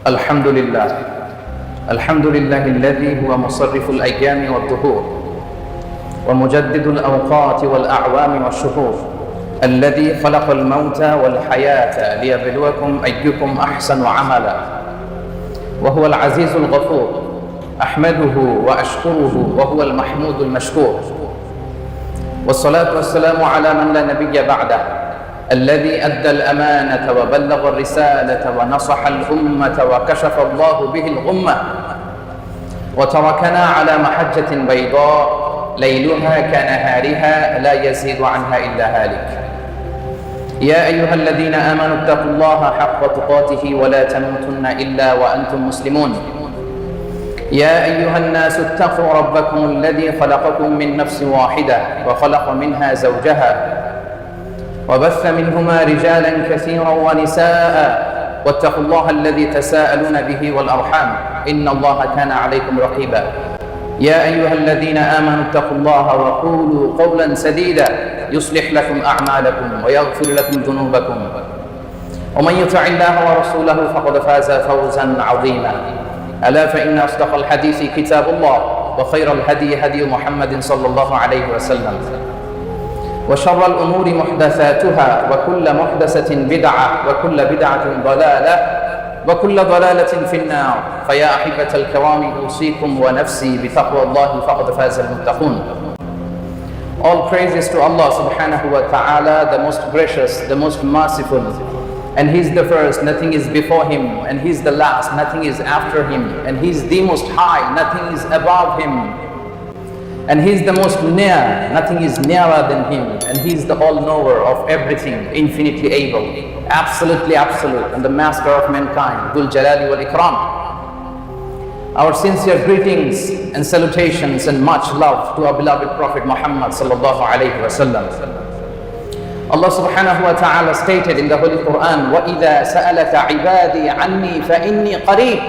الحمد لله الذي هو مصرف الأيام والدهور ومجدد الأوقات والأعوام والشهور الذي خلق الموت والحياة ليبلوكم أيكم أحسن عملا وهو العزيز الغفور أحمده وأشكره وهو المحمود المشكور والصلاة والسلام على من لا نبي بعده الذي أدى الأمانة وبلغ الرسالة ونصح الأمة وكشف الله به الغمة وتركنا على محجة بيضاء ليلها كنهارها لا يزيد عنها إلا هالك. يا أيها الذين آمنوا اتقوا الله حق تقاته ولا تموتن إلا وأنتم مسلمون. يا أيها الناس اتقوا ربكم الذي خلقكم من نفس واحدة وخلق منها زوجها وبث منهما رجالا كثيرا ونساء واتقوا الله الذي تساءلون به والأرحام إن الله كان عليكم رقيبا. يا أيها الذين آمنوا اتقوا الله وقولوا قولا سديدا يصلح لكم أعمالكم ويغفر لكم ذنوبكم ومن يطع الله ورسوله فقد فاز فوزا عظيما. ألا فإن أصدق الحديث كتاب الله وخير الهدي هدي محمد صلى الله عليه وسلم وشر الأمور محدثاتها وكل محدثة بدعة وكل بدعة ضلالة وكل ضلالة في النار. فيا أحبة الكرام أوصيكم ونفسي بتقوى الله فقد فاز المتقون. All praises to Allah subhanahu wa ta'ala, the most gracious, the most merciful, and He's the first, nothing is before Him, and He's the last, nothing is after Him, and He's the most high, nothing is above Him, and He's the most near, nothing is nearer than Him, and He's the all-knower of everything, infinitely able, absolutely absolute, and the master of mankind, Dhul Jalali wal Ikram. Our sincere greetings and salutations and much love to our beloved Prophet Muhammad sallallahu alayhi wa sallam. Allah subhanahu wa ta'ala stated in the Holy Quran, وَإِذَا سَأَلَكَ عِبَادِي عَنِّي فَإِنِّي قَرِيبٌ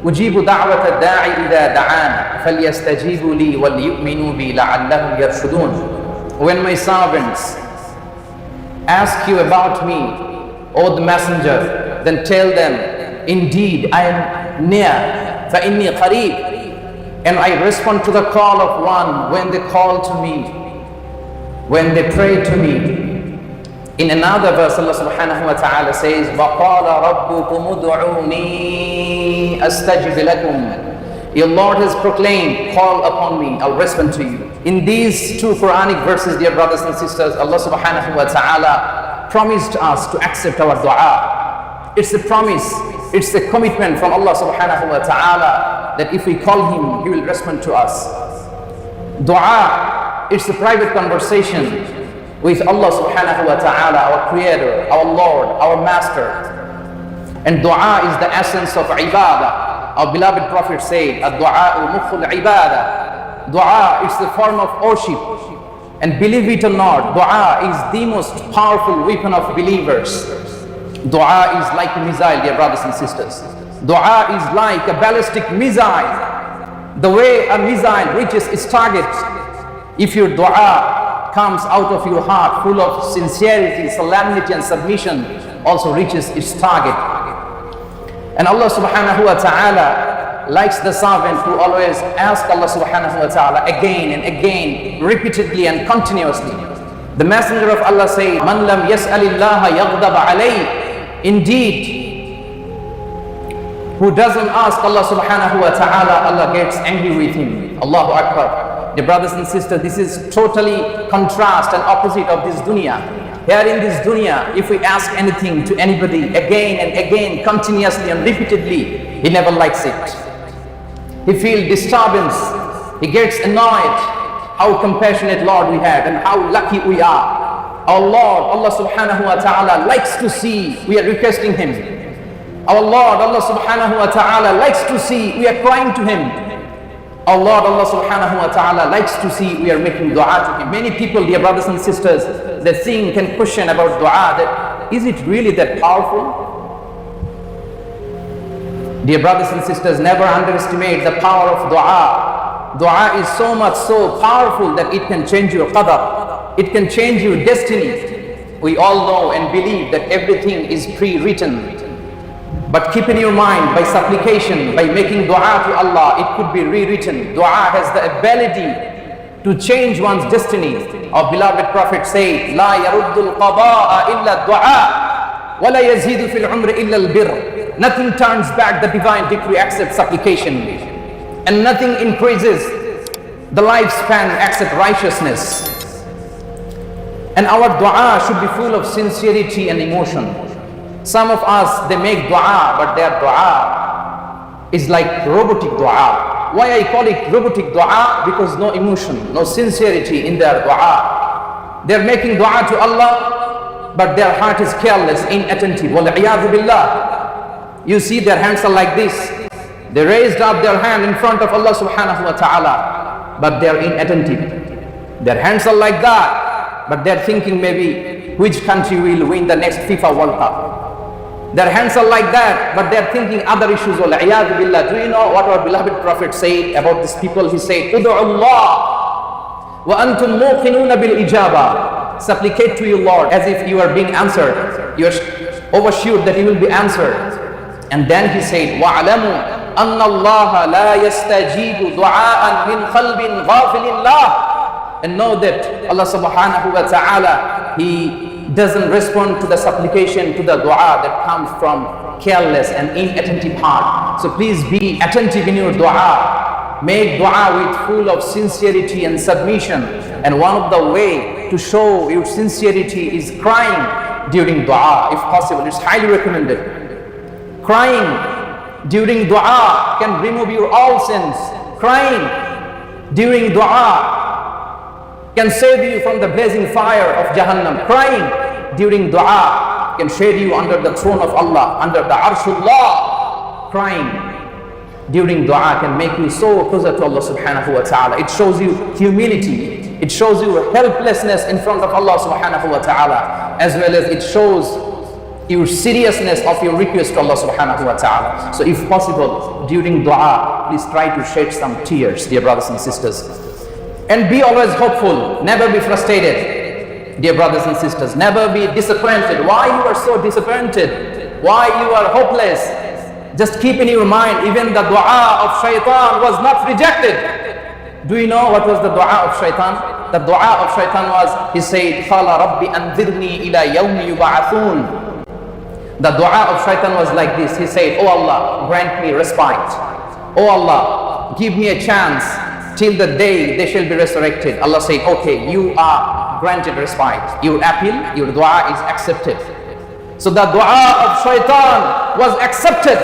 أُجِيبُ دَعْوَةَ الدَّاعِ إِذَا دَعَانِ فَلْيَسْتَجِيبُوا لِي وَلْيُؤْمِنُوا بِي لَعَلَّهُمْ يَرْشُدُونَ. When my servants ask you about me, O the messenger, then tell them, indeed I am near, فَإِنِّي قَرِيبٌ, and I respond to the call of one when they call to me, when they pray to me. In another verse, Allah subhanahu wa ta'ala says, وَقَالَ رَبُّكُمُ ادْعُونِي أَسْتَجِبْ لَكُمْ. Your Lord has proclaimed, call upon me, I'll respond to you. In these two Quranic verses, dear brothers and sisters, Allah subhanahu wa ta'ala promised us to accept our dua. It's a promise, it's a commitment from Allah subhanahu wa ta'ala that if we call Him, He will respond to us. Dua, it's a private conversation with Allah subhanahu wa ta'ala, our Creator, our Lord, our Master. And dua is the essence of ibadah. Our beloved Prophet said, ad-du'a'u mukhul ibadah. Dua is the form of worship. And believe it or not, dua is the most powerful weapon of believers. Dua is like a missile, dear brothers and sisters. Dua is like a ballistic missile. The way a missile reaches its target, if your dua comes out of your heart full of sincerity, solemnity and submission, also reaches its target. And Allah subhanahu wa ta'ala likes the servant who always asks Allah subhanahu wa ta'ala again and again, repeatedly and continuously. The Messenger of Allah says, Man lam yas'alillaha yaghdab alayh. Indeed, who doesn't ask Allah subhanahu wa ta'ala, Allah gets angry with him. Allahu Akbar. Dear brothers and sisters, this is totally contrast and opposite of this dunya. Here in this dunya, if we ask anything to anybody again and again, continuously and repeatedly, he never likes it. He feels disturbance. He gets annoyed. How compassionate Lord we have and how lucky we are. Our Lord, Allah subhanahu wa ta'ala likes to see we are requesting Him. Our Lord, Allah subhanahu wa ta'ala likes to see we are crying to Him. Our Lord, Allah subhanahu wa ta'ala likes to see we are making dua to Him. Many people, dear brothers and sisters, they think and question about dua, that is it really that powerful? Dear brothers and sisters, never underestimate the power of dua. Dua is so much so powerful that it can change your qadar. It can change your destiny. We all know and believe that everything is pre-written. But keep in your mind, by supplication, by making dua to Allah, it could be rewritten. Dua has the ability to change one's destiny. Our beloved Prophet said, لا يرد القضاء إلا الدعاء ولا يزيد في العمر إلا البر. Nothing turns back the divine decree except supplication, and nothing increases the lifespan except righteousness. And our dua should be full of sincerity and emotion. Some of us, they make dua, but their dua is like robotic dua. Why I call it robotic dua? Because no emotion, no sincerity in their dua. They're making dua to Allah, but their heart is careless, inattentive. Wal-iyadhu billah. You see their hands are like this. They raised up their hand in front of Allah subhanahu wa ta'ala, but they're inattentive. Their hands are like that, but they're thinking maybe which country will win the next FIFA World Cup. Their hands are like that, but they're thinking other issues. Wal-iyadhu billah. Do you know what our beloved Prophet said about these people? He said, Udu'u Allah wa antum muqinuna bil ijaba. Supplicate to your Lord as if you are being answered. You are oversure that you will be answered. And then he said, وَعْلَمُوا أَنَّ اللَّهَ لَا يَسْتَجِيبُ دُعَاءً مِنْ قَلْبٍ غَافِلٍ لَهُ. And know that Allah subhanahu wa ta'ala, He doesn't respond to the supplication, to the dua that comes from careless and inattentive heart. So please be attentive in your dua. Make dua with full of sincerity and submission. And one of the way to show your sincerity is crying during dua, if possible. It's highly recommended. Crying during dua can remove your all sins. Crying during dua can save you from the blazing fire of Jahannam. Crying during dua can shade you under the throne of Allah, under the Arshullah. Crying during dua can make you so closer to Allah subhanahu wa ta'ala. It shows you humility. It shows you helplessness in front of Allah subhanahu wa ta'ala, as well as it shows your seriousness of your request to Allah subhanahu wa ta'ala. So if possible, during dua, please try to shed some tears, dear brothers and sisters. And be always hopeful, never be frustrated, dear brothers and sisters. Never be disappointed. Why you are so disappointed? Why you are hopeless? Just keep in your mind, even the dua of shaitan was not rejected. Do you know what was the dua of shaitan? The dua of shaitan was, he said, قَالَ رَبِّ أَنذِرْنِي إِلَى يَوْمِ يُبْعَثُونَ. The dua of shaitan was like this. He said, Oh Allah, grant me respite. Oh Allah, give me a chance till the day they shall be resurrected. Allah said, okay, you are granted respite. Your appeal, your dua is accepted. So the dua of shaitan was accepted.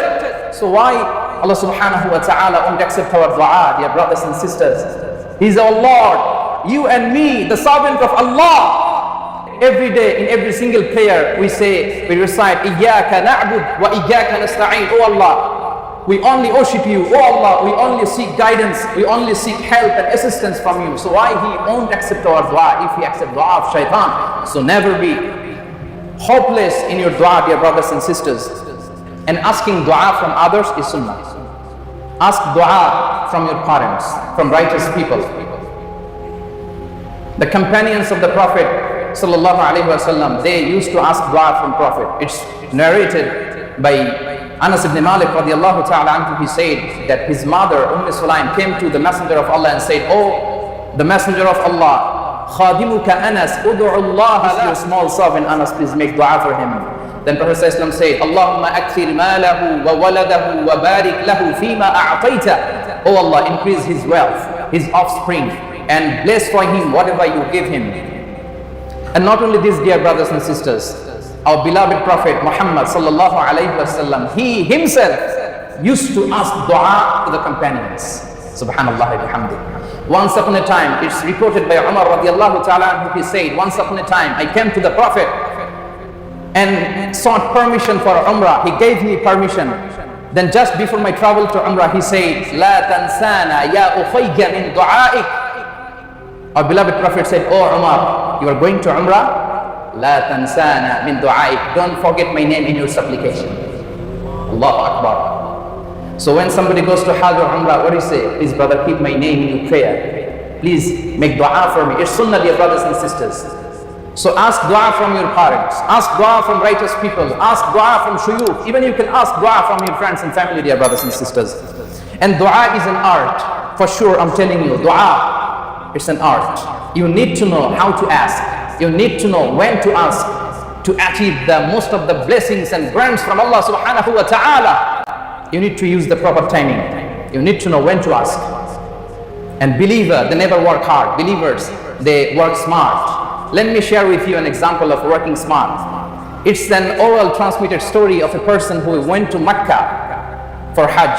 So why Allah subhanahu wa ta'ala won't accept our dua, dear brothers and sisters? He's our Lord. You and me, the servant of Allah. Every day, in every single prayer, we recite, Iyyaka na'bud wa iyyaka nasta'in. Oh Allah, we only worship you. Oh Allah, we only seek guidance. We only seek help and assistance from you. So why He won't accept our dua if He accepts dua of shaitan? So never be hopeless in your dua, dear brothers and sisters. And asking dua from others is sunnah. Ask dua from your parents, from righteous people. The companions of the Prophet sallallahu alaihi wasallam, they used to ask dua from Prophet. It's narrated by Anas ibn Malik radiallahu ta'ala anhu. He said that his mother Sulaim came to the Messenger of Allah and said, Oh, the Messenger of Allah, khadimuka Anas, ud'u Allah, your small servant Anas, please make dua for him. Then Prophet ﷺ said, Allahumma akthir malahu wa waladahu wa barik lahu fima a'tayta. Oh Allah, increase his wealth, his offspring, and bless for him whatever you give him. And not only this, dear brothers and sisters, our beloved Prophet Muhammad sallallahu alayhi wasallam, he himself used to ask dua to the companions. Subhanallah bihamdi. Once upon a time, it's reported by Umar radiallahu ta'ala, he said, once upon a time, I came to the Prophet and sought permission for Umrah. He gave me permission. Then just before my travel to Umrah, he said, La tansana ya ukhayya min du'aik. Our beloved Prophet said, Oh Umar, you are going to Umrah? La tansana min du'aik. Don't forget my name in your supplication. Allahu Akbar. So when somebody goes to Hajj or Umrah, what do you say? Please brother, keep my name in your prayer. Please make dua for me. It's sunnah, dear brothers and sisters. So ask dua from your parents, ask dua from righteous people, ask dua from shuyukh, even you can ask dua from your friends and family, dear brothers and sisters. And dua is an art, for sure. I'm telling you, dua, it's an art. You need to know how to ask, you need to know when to ask to achieve the most of the blessings and grants from Allah subhanahu wa ta'ala. You need to use the proper timing, you need to know when to ask. And believer, they never work hard. Believers, they work smart. Let me share with you an example of working smart. It's an oral transmitted story of a person who went to Mecca for Hajj.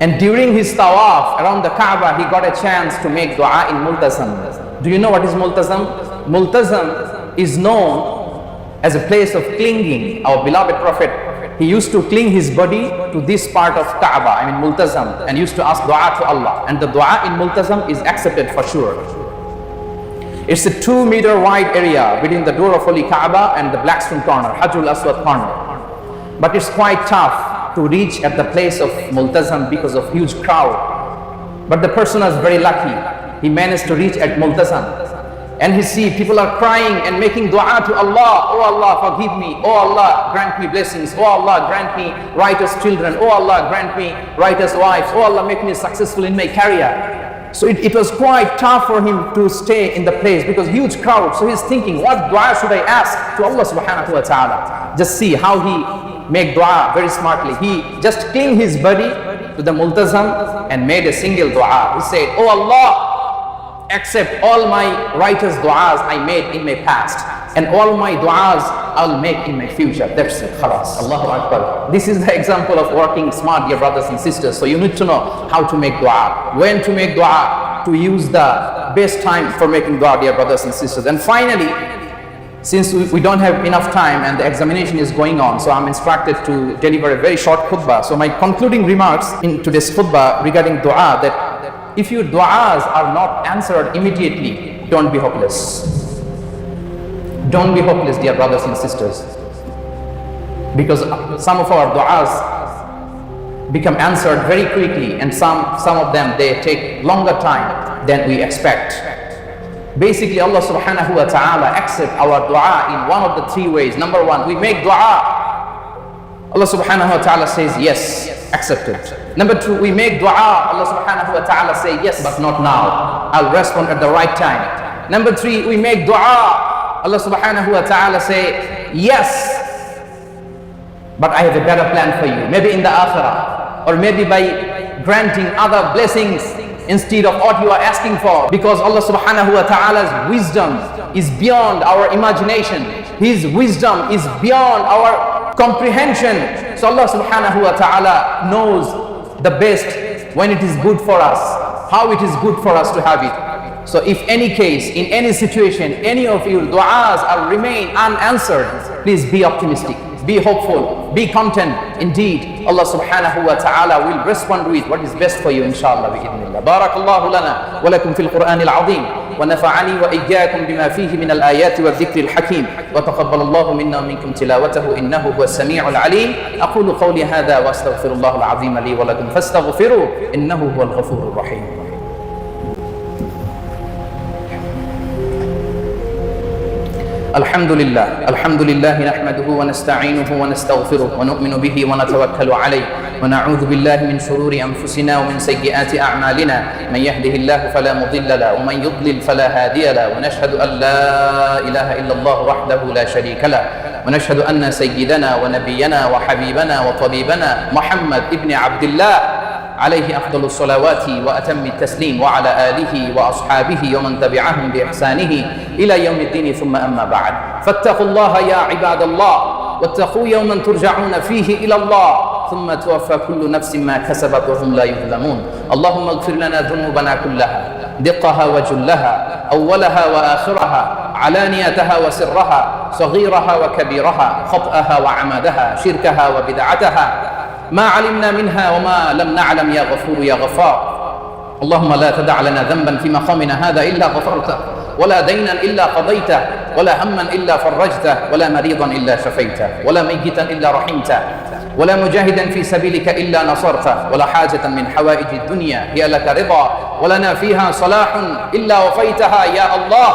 And during his tawaf around the Kaaba, he got a chance to make dua in multazam. Do you know what is multazam? Multazam is known as a place of clinging. Our beloved Prophet, he used to cling his body to this part of Kaaba, multazam, and used to ask dua to Allah. And the dua in multazam is accepted for sure. It's a 2-meter wide area between the door of Holy Kaaba and the black stone corner, Hajjul Aswad corner. But it's quite tough to reach at the place of multazam because of huge crowd. But the person was very lucky. He managed to reach at multazam. And he see people are crying and making dua to Allah. Oh Allah, forgive me. Oh Allah, grant me blessings. Oh Allah, grant me righteous children. Oh Allah, grant me righteous wives. Oh Allah, make me successful in my career. So it was quite tough for him to stay in the place because huge crowd. So he's thinking, what dua should I ask to Allah subhanahu wa ta'ala? Just see how he make dua very smartly. He just cling his body to the multazam and made a single dua. He said, oh Allah, accept all my righteous du'as I made in my past, and all my du'as I'll make in my future. That's it, khalas. Allahu Akbar. This is the example of working smart, dear brothers and sisters. So you need to know how to make dua, when to make dua, to use the best time for making dua, dear brothers and sisters. And finally, since we don't have enough time and the examination is going on, so I'm instructed to deliver a very short khutbah. So my concluding remarks in today's khutbah regarding dua, that if your du'as are not answered immediately, don't be hopeless. Don't be hopeless, dear brothers and sisters. Because some of our du'as become answered very quickly, and some of them, they take longer time than we expect. Basically, Allah subhanahu wa ta'ala accepts our dua in one of the 3 ways. Number 1, we make dua. Allah subhanahu wa ta'ala says, yes, accepted. Number 2, we make dua. Allah subhanahu wa ta'ala say, yes, but not now. I'll respond at the right time. Number 3, we make dua. Allah subhanahu wa ta'ala say, yes, but I have a better plan for you. Maybe in the akhirah, or maybe by granting other blessings instead of what you are asking for. Because Allah subhanahu wa ta'ala's wisdom is beyond our imagination. His wisdom is beyond our comprehension. So Allah subhanahu wa ta'ala knows the best when it is good for us, how it is good for us to have it. So if any case, in any situation, any of your du'as are remain unanswered, please be optimistic, be hopeful, be content. Indeed, Allah subhanahu wa ta'ala will respond with what is best for you, inshallah, bi'idhnillah. Barakallahu lana wa lakum fil Qur'an al-azim. ونفعني وإياكم بما فيه من الآيات والذكر الحكيم وتقبل الله منا ومنكم تلاوته إنه هو السميع العليم. أقول قولي هذا وأستغفر الله العظيم لي ولكم فاستغفروه إنه هو الغفور الرحيم. الحمد لله نحمده ونستعينه ونستغفره ونؤمن به ونتوكل عليه ونعوذ بالله من شرور أنفسنا ومن سيئات أعمالنا. من يهده الله فلا مضل له ومن يضلل فلا هادي له. ونشهد أن لا إله إلا الله وحده لا شريك له. ونشهد أن سيدنا ونبينا وحبيبنا وطبيبنا محمد ابن عبد الله عليه أفضل الصلوات وأتم التسليم وعلى آله وأصحابه ومن تبعهم بإحسانه إلى يوم الدين. ثم أما بعد، فاتقوا الله يا عباد الله، واتقوا يوما ترجعون فيه إلى الله ثم توفى كل نفس ما كسبت وهم لا يظلمون. اللهم اغفر لنا ذنوبنا كلها، دقها وجلها، أولها وآخرها، علانيتها وسرها، صغيرها وكبيرها، خطأها وعمدها، شركها وبدعتها، ما علمنا منها وما لم نعلم يا غفور يا غفار. اللهم لا تدع لنا ذنبا في مقامنا هذا إلا غفرته، ولا دينا إلا قضيته، ولا هما إلا فرجته، ولا مريضا إلا شفيته، ولا ميتا إلا رحمته، ولا مجاهدا في سبيلك إلا نصرته، ولا حاجة من حوائج الدنيا هي لك رضا ولنا فيها صلاح إلا وفيتها يا الله.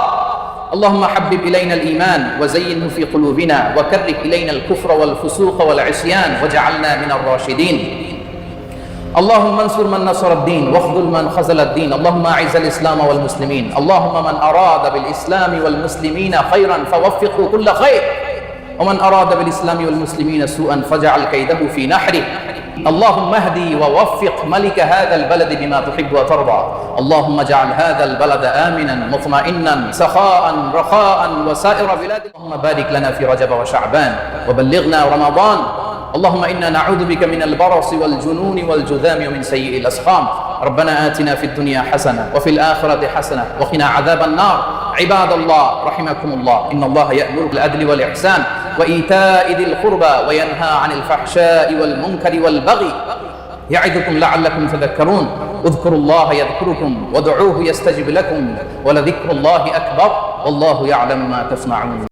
اللهم حبب إلينا الإيمان وزينه في قلوبنا وكره إلينا الكفر والفسوق والعصيان واجعلنا من الراشدين. اللهم انصر من نصر الدين واخذل من خذل الدين. اللهم أعز الإسلام والمسلمين. اللهم من أراد بالإسلام والمسلمين خيرا فوفقه كل خير، ومن أراد بالإسلام والمسلمين سوءا فاجعل كيده في نحره. اللهم اهدي ووفق ملك هذا البلد بما تحب وترضى. اللهم اجعل هذا البلد آمنا مطمئنا سخاء رخاء وسائر بلاد. اللهم بارك لنا في رجب وشعبان وبلغنا رمضان. اللهم إنا نعوذ بك من البرص والجنون والجذام ومن سيء الأسقام. ربنا آتنا في الدنيا حسنة وفي الآخرة حسنة وقنا عذاب النار. عباد الله رحمكم الله، إن الله يأمر بالعدل والإحسان وإيتاء ذي القربى وينهى عن الفحشاء والمنكر والبغي يعظكم لعلكم تذكرون. اذكروا الله يذكركم وادعوه يستجب لكم ولذكر الله أكبر والله يعلم ما تصنعون.